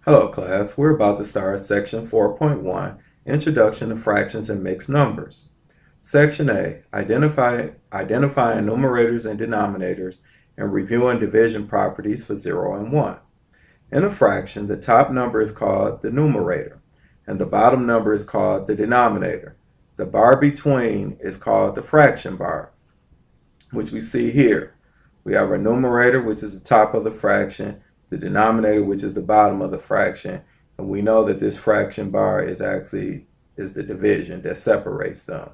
Hello class, we're about to start section 4.1, Introduction to Fractions and Mixed Numbers. Section A, identifying numerators and denominators and reviewing division properties for 0 and 1. In a fraction, the top number is called the numerator and the bottom number is called the denominator. The bar between is called the fraction bar, which we see here. We have our numerator, which is the top of the fraction, the denominator, which is the bottom of the fraction, and we know that this fraction bar is the division that separates them.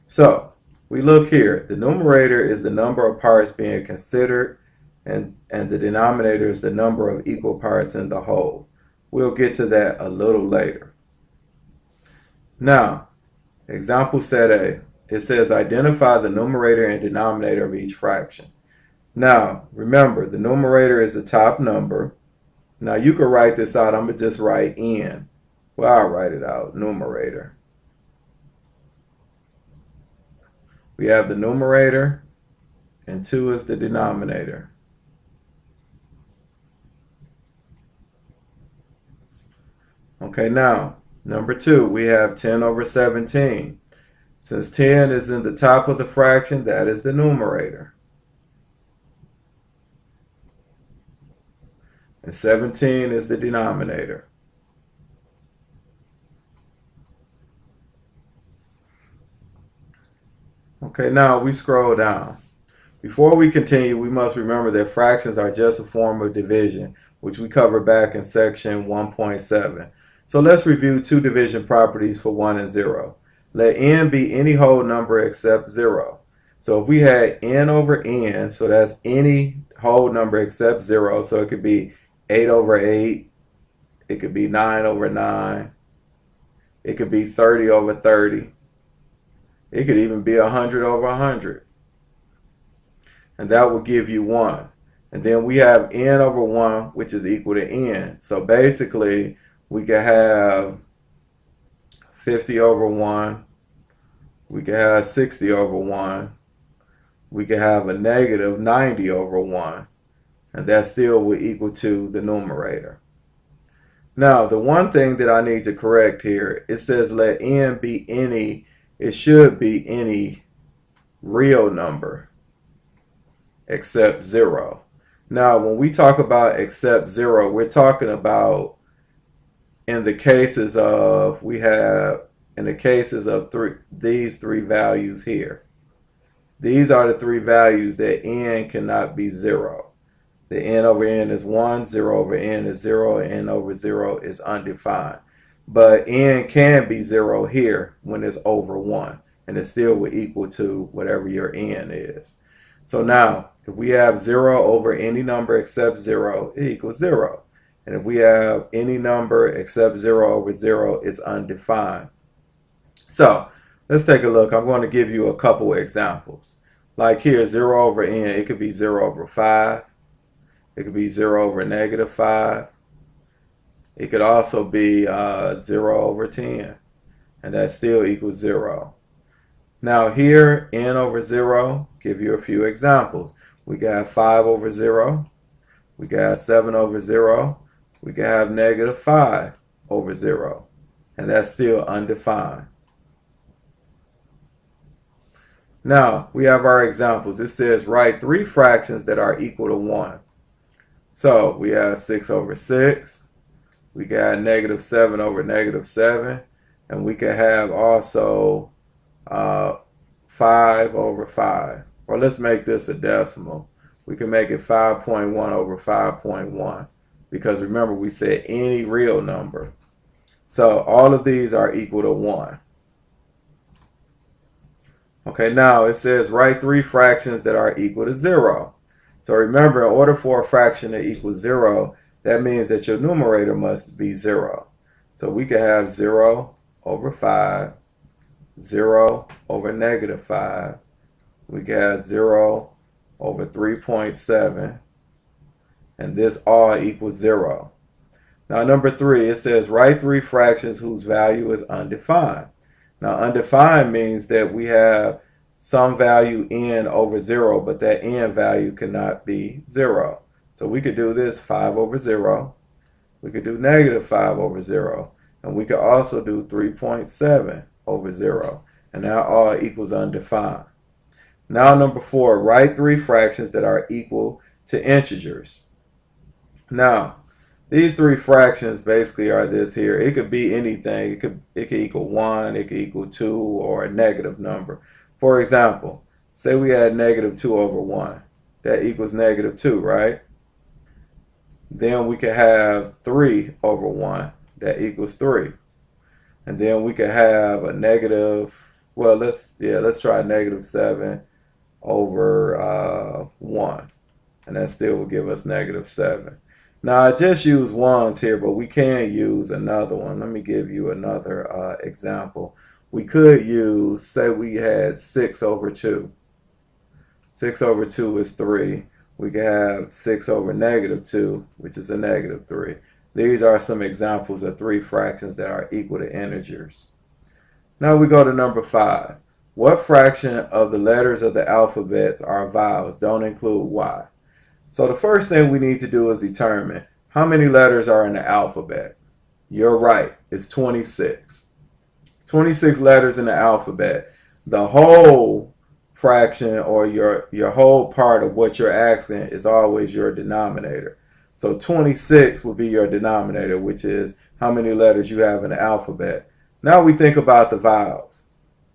So we look here. The numerator is the number of parts being considered, and the denominator is the number of equal parts in the whole. We'll get to that a little later. Now, example set A. It says identify the numerator and denominator of each fraction. Now, remember, the numerator is the top number. Now, you can write this out. I'm going to just write n. Well, I'll write it out, numerator. We have the numerator, and 2 is the denominator. Okay, now, number 2, we have 10 over 17. Since 10 is in the top of the fraction, that is the numerator. And 17 is the denominator. Okay, now we scroll down. Before we continue, we must remember that fractions are just a form of division, which we covered back in section 1.7. So let's review two division properties for 1 and 0. Let n be any whole number except 0. So if we had n over n, so that's any whole number except 0, so it could be 8 over 8, it could be 9 over 9, it could be 30 over 30, it could even be 100 over 100. And that will give you 1. And then we have n over 1, which is equal to n. So basically, we could have 50 over 1, we could have 60 over 1, we could have a negative 90 over 1. And that still will equal to the numerator. Now, the one thing that I need to correct here, it says let n be any, it should be any real number except 0. Now, when we talk about except 0, we're talking about in the cases of, these three values here. These are the three values that n cannot be 0. The n over n is 1, 0 over n is 0, and n over 0 is undefined. But n can be 0 here when it's over 1, and it still will equal to whatever your n is. So now, if we have 0 over any number except 0, it equals 0. And if we have any number except 0 over 0, it's undefined. So let's take a look. I'm going to give you a couple examples. Like here, 0 over n, it could be 0 over 5. It could be 0 over negative 5. It could also be 0 over 10. And that still equals 0. Now here, n over 0, give you a few examples. We got 5 over 0. We got 7 over 0. We can have negative 5 over 0. And that's still undefined. Now, we have our examples. It says write 3 fractions that are equal to 1. So we have 6 over 6, we got negative 7 over negative 7, and we can have also 5 over 5. Or let's make this a decimal. We can make it 5.1 over 5.1, because remember we said any real number. So all of these are equal to 1. Okay, now it says write 3 fractions that are equal to 0. So remember, in order for a fraction to equal 0, that means that your numerator must be 0. So we could have 0 over 5, 0 over negative 5. We could have 0 over 3.7. And this all equals 0. Now number 3, it says write 3 fractions whose value is undefined. Now undefined means that we have some value n over 0, but that n value cannot be 0. So we could do this 5 over 0, We could do negative 5 over 0. And we could also do 3.7 over 0. And that all equals undefined. Now number 4, write 3 fractions that are equal to integers. Now, these 3 fractions basically are this here. It could be anything. It could equal 1, it could equal 2, or a negative number. For example, say we had negative 2 over 1. That equals negative 2, right? Then we could have 3 over 1. That equals 3. And then we could have a negative, well, let's try negative 7 over 1. And that still will give us negative 7. Now, I just used ones here, but we can use another one. Let me give you another example. We could use, say we had 6 over 2. 6 over 2 is 3. We could have 6 over negative 2, which is a negative 3. These are some examples of 3 fractions that are equal to integers. Now we go to number 5. What fraction of the letters of the alphabet are vowels? Don't include Y. So the first thing we need to do is determine how many letters are in the alphabet. You're right, it's 26. 26 letters in the alphabet. The whole fraction, or your whole part of what you're asking, is always your denominator. So 26 will be your denominator, which is how many letters you have in the alphabet. Now we think about the vowels.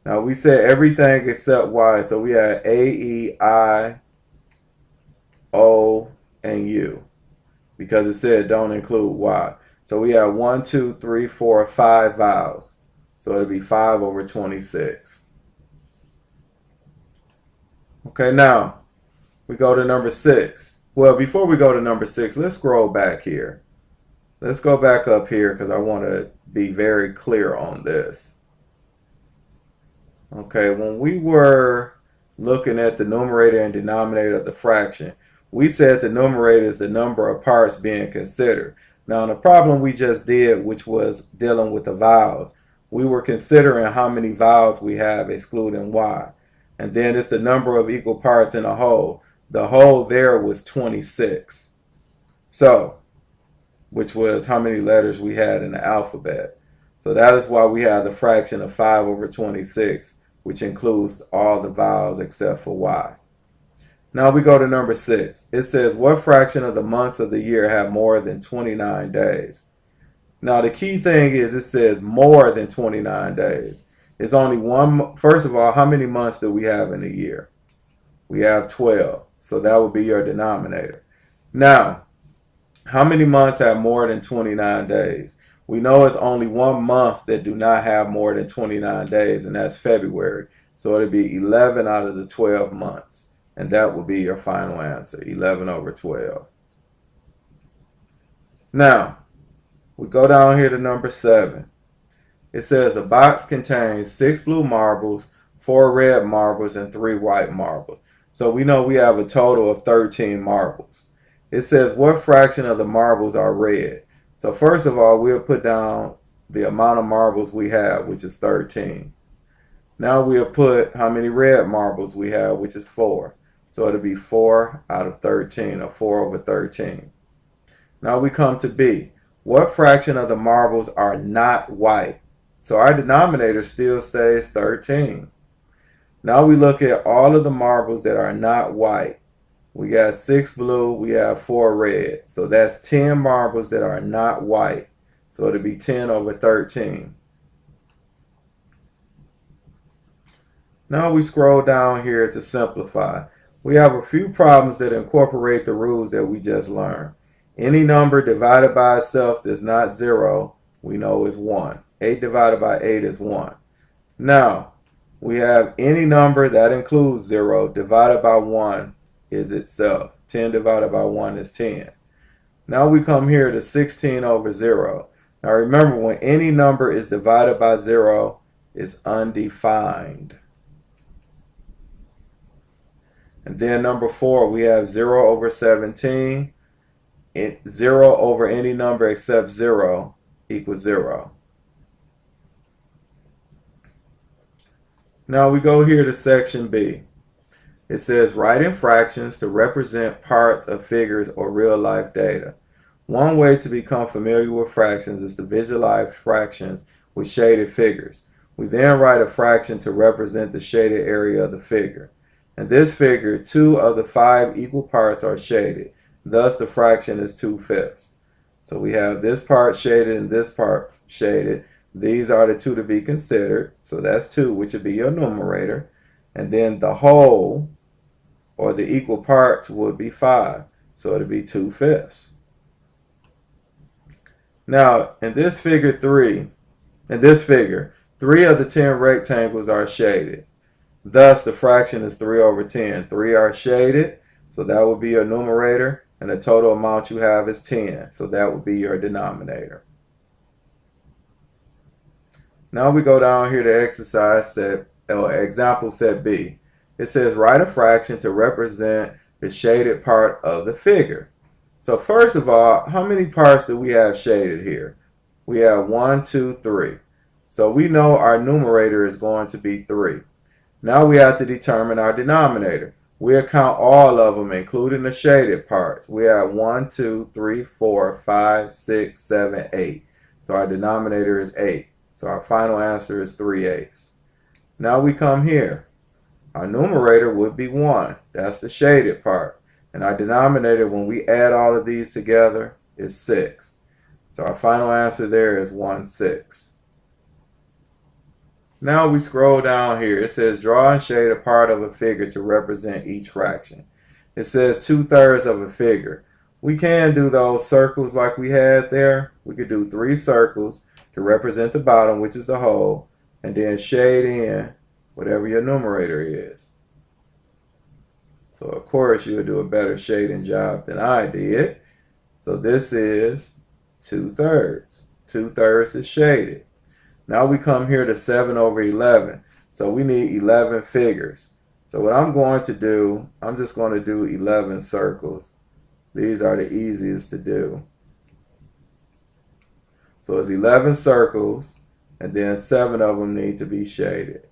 Now we said everything except Y, so we had A, E, I, O, and U, because it said don't include Y. So we have 1, 2, 3, 4, 5 vowels. So it'll be 5 over 26. Okay, now we go to number 6. Well, before we go to number 6, let's scroll back here. Let's go back up here because I want to be very clear on this. Okay, when we were looking at the numerator and denominator of the fraction, we said the numerator is the number of parts being considered. Now, in the problem we just did, which was dealing with the vowels, we were considering how many vowels we have excluding Y. And then it's the number of equal parts in a whole. The whole there was 26. So, which was how many letters we had in the alphabet. So that is why we have the fraction of 5 over 26, which includes all the vowels except for Y. Now we go to number 6. It says, what fraction of the months of the year have more than 29 days? Now the key thing is it says more than 29 days. It's only one. First of all, how many months do we have in a year? We have 12. So that would be your denominator. Now, how many months have more than 29 days? We know it's only one month that do not have more than 29 days, and that's February. So it'll be 11 out of the 12 months. And that will be your final answer, 11 over 12. Now, we go down here to number 7. It says a box contains 6 blue marbles, 4 red marbles, and 3 white marbles. So we know we have a total of 13 marbles. It says what fraction of the marbles are red? So first of all, we'll put down the amount of marbles we have, which is 13. Now we'll put how many red marbles we have, which is 4. So it'll be 4 out of 13, or 4 over 13. Now we come to B. What fraction of the marbles are not white? So our denominator still stays 13. Now we look at all of the marbles that are not white. We got 6 blue, we have 4 red. So that's 10 marbles that are not white. So it'll be 10 over 13. Now we scroll down here to simplify. We have a few problems that incorporate the rules that we just learned. Any number divided by itself that's not 0, we know is 1. 8 divided by 8 is 1. Now, we have any number that includes 0 divided by 1 is itself. 10 divided by 1 is 10. Now we come here to 16 over 0. Now remember, when any number is divided by 0, it's undefined. And then number 4, we have 0 over 17. 0 over any number except 0 equals 0. Now we go here to section B. It says write in fractions to represent parts of figures or real life data. One way to become familiar with fractions is to visualize fractions with shaded figures. We then write a fraction to represent the shaded area of the figure. In this figure, 2 of the 5 equal parts are shaded. Thus, the fraction is 2/5. So we have this part shaded and this part shaded. These are the 2 to be considered. So that's 2, which would be your numerator. And then the whole, or the equal parts, would be 5. So it would be 2/5. Now, in this figure, 3 of the 10 rectangles are shaded. Thus, the fraction is 3/10. 3 are shaded, so that would be your numerator, and the total amount you have is 10, so that would be your denominator. Now we go down here to example set B. It says write a fraction to represent the shaded part of the figure. So first of all, how many parts do we have shaded here? We have 1, 2, 3. So we know our numerator is going to be 3. Now we have to determine our denominator. We'll count all of them, including the shaded parts. We have 1, 2, 3, 4, 5, 6, 7, 8. So our denominator is 8. So our final answer is 3/8. Now we come here. Our numerator would be 1. That's the shaded part. And our denominator, when we add all of these together, is 6. So our final answer there is 1/6. Now we scroll down here. It says draw and shade a part of a figure to represent each fraction. It says 2/3 of a figure. We can do those circles like we had there. We could do 3 circles to represent the bottom, which is the whole, and then shade in whatever your numerator is. So of course you'll do a better shading job than I did. So this is 2/3. 2/3 is shaded. Now we come here to 7/11. So we need 11 figures. So what I'm going to do, I'm just going to do 11 circles. These are the easiest to do. So it's 11 circles, and then 7 of them need to be shaded.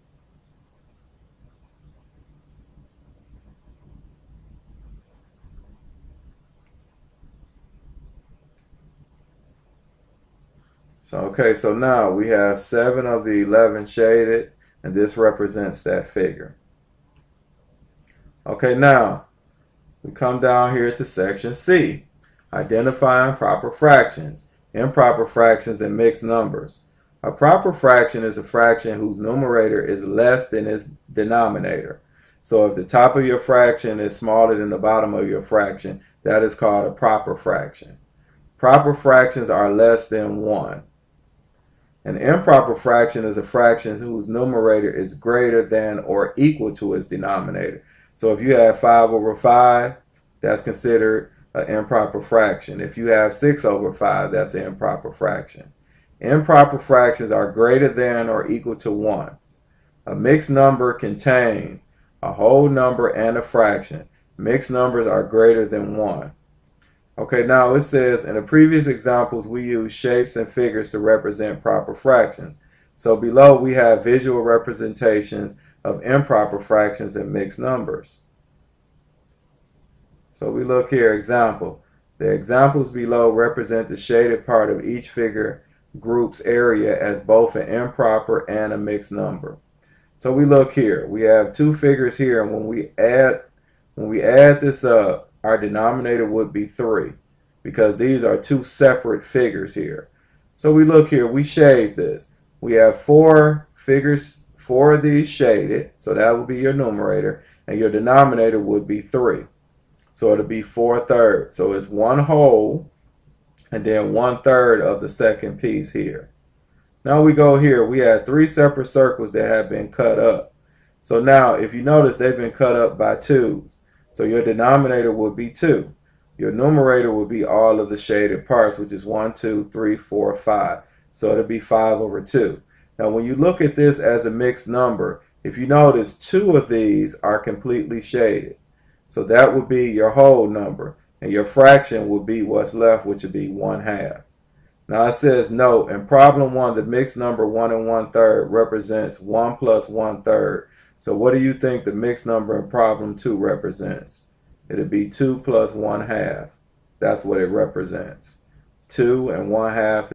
So, okay, so now we have 7 of the 11 shaded, and this represents that figure. Okay, now we come down here to section C, identifying proper fractions, improper fractions, and mixed numbers. A proper fraction is a fraction whose numerator is less than its denominator. So if the top of your fraction is smaller than the bottom of your fraction, that is called a proper fraction. Proper fractions are less than 1. An improper fraction is a fraction whose numerator is greater than or equal to its denominator. So if you have 5/5, that's considered an improper fraction. If you have 6/5, that's an improper fraction. Improper fractions are greater than or equal to 1. A mixed number contains a whole number and a fraction. Mixed numbers are greater than 1. Okay, now it says in the previous examples we use shapes and figures to represent proper fractions. So below we have visual representations of improper fractions and mixed numbers. So we look here, example. The examples below represent the shaded part of each figure group's area as both an improper and a mixed number. So we look here. We have 2 figures here, and when we add this up, our denominator would be 3 because these are 2 separate figures here. So we look here, we shade this. We have 4 figures, 4 of these shaded, so that would be your numerator, and your denominator would be 3. So it'll be 4/3. So it's 1 whole and then 1/3 of the second piece here. Now we go here, we have 3 separate circles that have been cut up. So now if you notice, they've been cut up by 2's. So your denominator would be 2. Your numerator would be all of the shaded parts, which is 1, 2, 3, 4, 5. So it'll be 5/2. Now when you look at this as a mixed number, if you notice 2 of these are completely shaded. So that would be your whole number. And your fraction would be what's left, which would be 1/2. Now it says note, in problem 1, the mixed number 1 1/3 represents 1 plus 1/3. So what do you think the mixed number in problem 2 represents? It'll be 2 plus 1/2. That's what it represents. 2 and 1/2